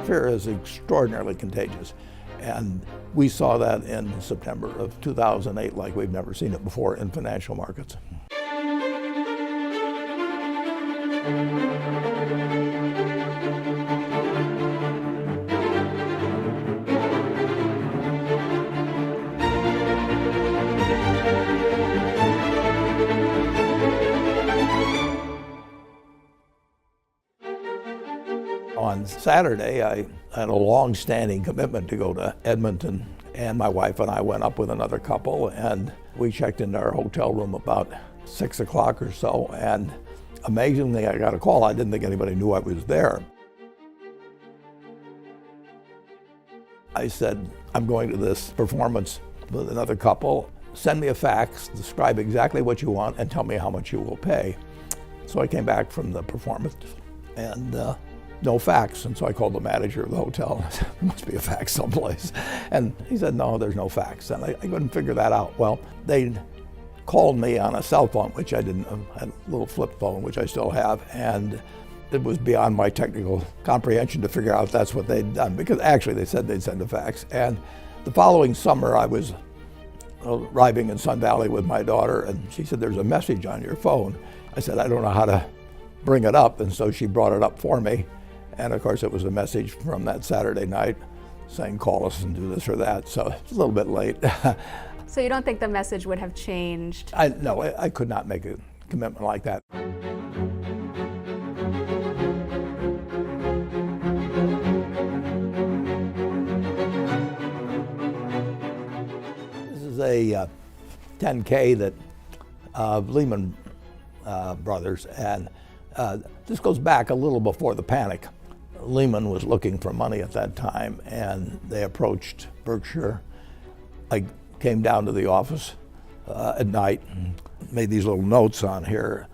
Fear is extraordinarily contagious. And we saw that in September of 2008 like we've never seen it before in financial markets. On Saturday, I had a long-standing commitment to go to Edmonton, and my wife and I went up with another couple, and we checked into our hotel room about 6 o'clock or so, and amazingly, I got a call. I didn't think anybody knew I was there. I said, I'm going to this performance with another couple. Send me a fax, describe exactly what you want, and tell me how much you will pay. So I came back from the performance, and no fax, and so I called the manager of the hotel. I said, there must be a fax someplace. And he said, no, there's no fax. And I couldn't figure that out. Well, they called me on a cell phone, which I didn't, I had a little flip phone, which I still have, and it was beyond my technical comprehension to figure out that's what they'd done, because actually they said they'd send a fax. And the following summer, I was arriving in Sun Valley with my daughter, and she said, there's a message on your phone. I said, I don't know how to bring it up, and so she brought it up for me. And of course, it was a message from that Saturday night saying, call us and do this or that. So it's a little bit late. So you don't think the message would have changed? No, I could not make a commitment like that. This is a 10K that Lehman Brothers, and this goes back a little before the panic. Lehman was looking for money at that time, and they approached Berkshire. I came down to the office at night and made these little notes on here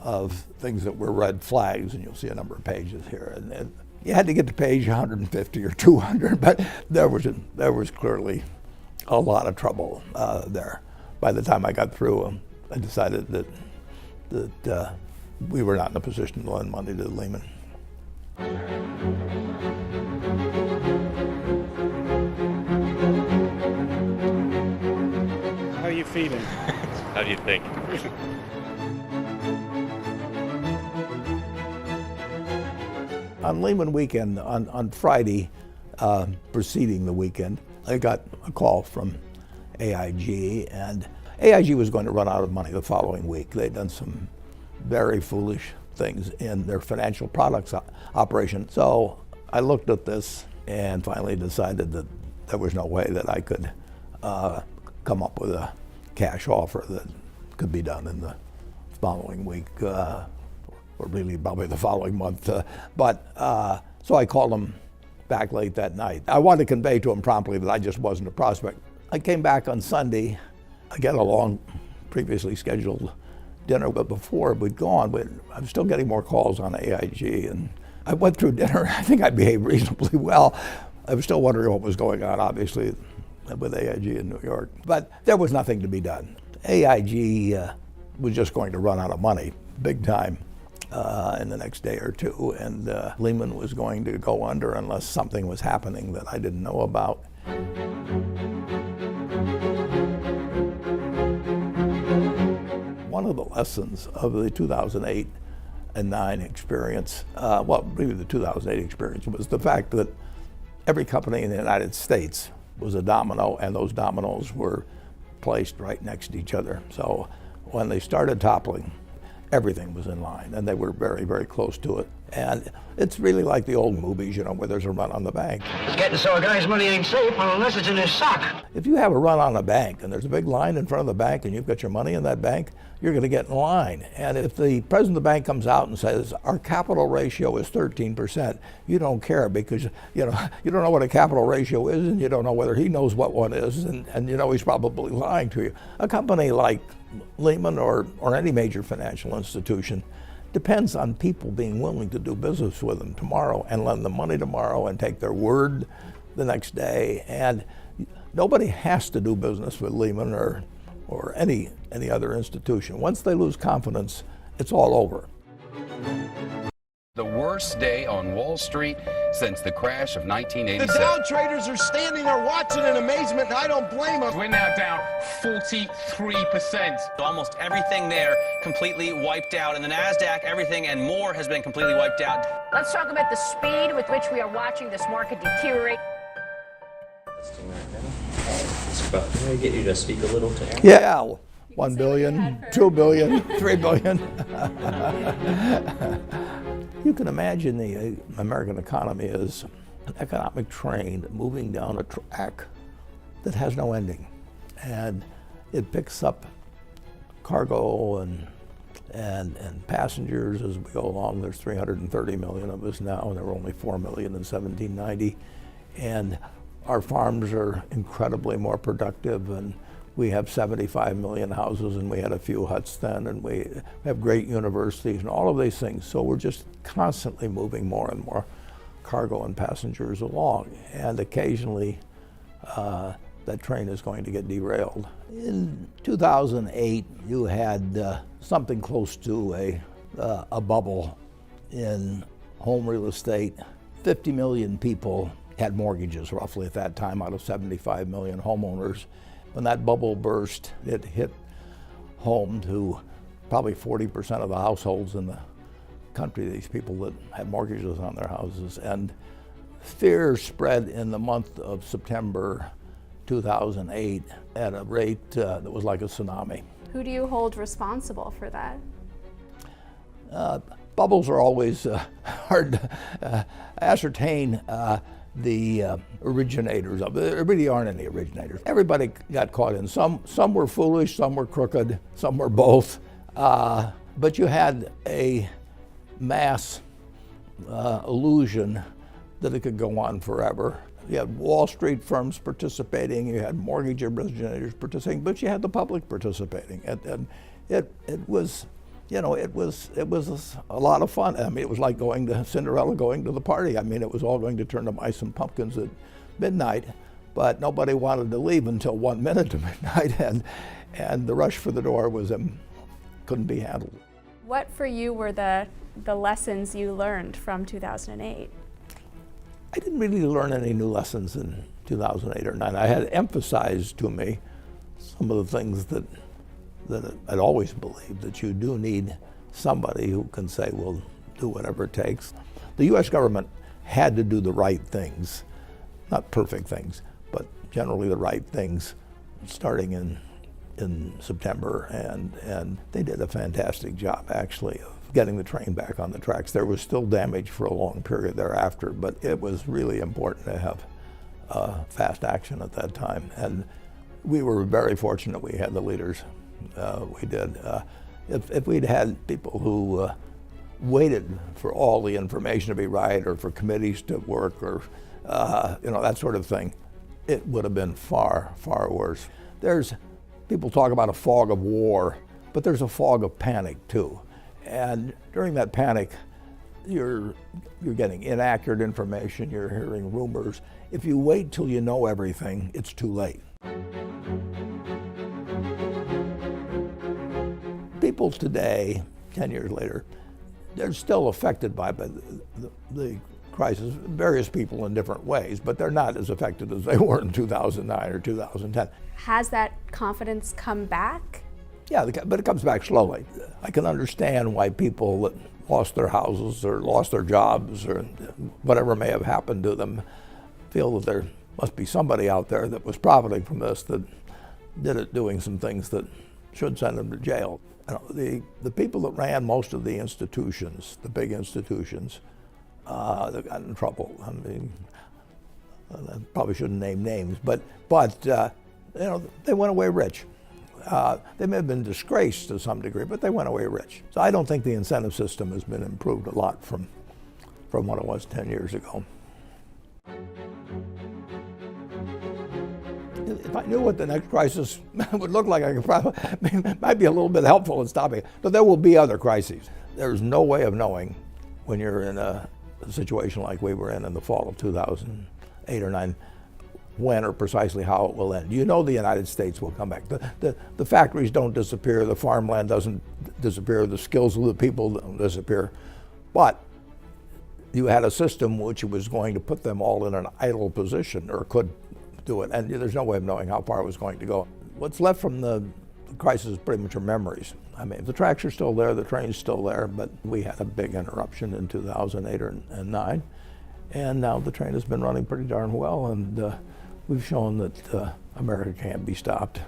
of things that were red flags, and you'll see a number of pages here. And you had to get to page 150 or 200, but there was clearly a lot of trouble there. By the time I got through, I decided that we were not in a position to lend money to Lehman. How are you feeling? How do you think? On Lehman weekend, on Friday, preceding the weekend, I got a call from AIG, and AIG was going to run out of money the following week. They'd done some very foolish things in their financial products operation. So I looked at this and finally decided that there was no way that I could come up with a cash offer that could be done in the following week, or really probably the following month. So I called him back late that night. I wanted to convey to him promptly that I just wasn't a prospect. I came back on Sunday. I got a long, previously scheduled dinner, but before we'd gone, I was still getting more calls on AIG, and I went through dinner. I think I behaved reasonably well. I was still wondering what was going on, obviously, with AIG in New York, but there was nothing to be done. AIG was just going to run out of money, big time, in the next day or two, and Lehman was going to go under unless something was happening that I didn't know about. One of the lessons of the 2008 and 9 experience, well, really the 2008 experience, was the fact that every company in the United States was a domino, and those dominoes were placed right next to each other. So when they started toppling, everything was in line, and they were very, very close to it. And it's really like the old movies, where there's a run on the bank. It's getting so a guy's money ain't safe unless it's in his sock. If you have a run on a bank and there's a big line in front of the bank and you've got your money in that bank, you're going to get in line. And if the president of the bank comes out and says, our capital ratio is 13%, you don't care, because you don't know what a capital ratio is, and you don't know whether he knows what one is, and he's probably lying to you. A company like Lehman or any major financial institution depends on people being willing to do business with them tomorrow and lend them money tomorrow and take their word the next day. And nobody has to do business with Lehman or any other institution. Once they lose confidence, it's all over. The worst day on Wall Street since the crash of 1987. The Dow traders are standing there watching in amazement, and I don't blame them. We're now down 43%. Almost everything there completely wiped out. And the NASDAQ, everything and more has been completely wiped out. Let's talk about the speed with which we are watching this market deteriorate. Can I get you to speak a little to Aaron? Yeah, 1 billion, 2 billion, 3 billion. You can imagine the American economy is an economic train moving down a track that has no ending. And it picks up cargo and passengers as we go along. There's 330 million of us now, and there were only 4 million in 1790. And our farms are incredibly more productive, and we have 75 million houses, and we had a few huts then, and we have great universities and all of these things. So we're just constantly moving more and more cargo and passengers along. And occasionally that train is going to get derailed. In 2008, you had something close to a bubble in home real estate. 50 million people had mortgages roughly at that time out of 75 million homeowners. When that bubble burst, it hit home to probably 40% of the households in the country, these people that had mortgages on their houses. And fear spread in the month of September 2008 at a rate that was like a tsunami. Who do you hold responsible for that? Bubbles are always hard to ascertain the originators of it. There really aren't any originators. Everybody got caught in. Some were foolish, some were crooked, some were both. But you had a mass illusion that it could go on forever. You had Wall Street firms participating, you had mortgage originators participating, but you had the public participating. And it was, you know, it was a lot of fun. I mean, it was like going to Cinderella, going to the party. I mean, it was all going to turn to mice and pumpkins at midnight, but nobody wanted to leave until 1 minute to midnight, and the rush for the door was couldn't be handled. What for you were the lessons you learned from 2008? I didn't really learn any new lessons in 2008 or 9. I had emphasized to me some of the things that I'd always believed, that you do need somebody who can say, well, do whatever it takes. The U.S. government had to do the right things, not perfect things, but generally the right things, starting in September, and they did a fantastic job, actually, of getting the train back on the tracks. There was still damage for a long period thereafter, but it was really important to have fast action at that time. And we were very fortunate we had the leaders. We did. If we'd had people who waited for all the information to be right, or for committees to work, or that sort of thing, it would have been far, far worse. People talk about a fog of war, but there's a fog of panic too. And during that panic, you're getting inaccurate information, you're hearing rumors. If you wait till you know everything, it's too late. People today, 10 years later, they're still affected by the crisis, various people in different ways, but they're not as affected as they were in 2009 or 2010. Has that confidence come back? Yeah, but it comes back slowly. I can understand why people that lost their houses or lost their jobs or whatever may have happened to them feel that there must be somebody out there that was profiting from this, that did it doing some things that should send them to jail. The people that ran most of the institutions, the big institutions, that got in trouble. I mean, I probably shouldn't name names, but they went away rich. They may have been disgraced to some degree, but they went away rich. So I don't think the incentive system has been improved a lot from what it was 10 years ago. If I knew what the next crisis would look like, I could probably, might be a little bit helpful in stopping it. But there will be other crises. There's no way of knowing when you're in a situation like we were in the fall of 2008 or 9, when or precisely how it will end. You know the United States will come back. The factories don't disappear, the farmland doesn't disappear, the skills of the people don't disappear. But you had a system which was going to put them all in an idle position, or could do it, and there's no way of knowing how far it was going to go. What's left from the crisis is pretty much our memories. I mean, the tracks are still there, the train's still there, but we had a big interruption in 2008 and 9, and now the train has been running pretty darn well, and we've shown that America can't be stopped.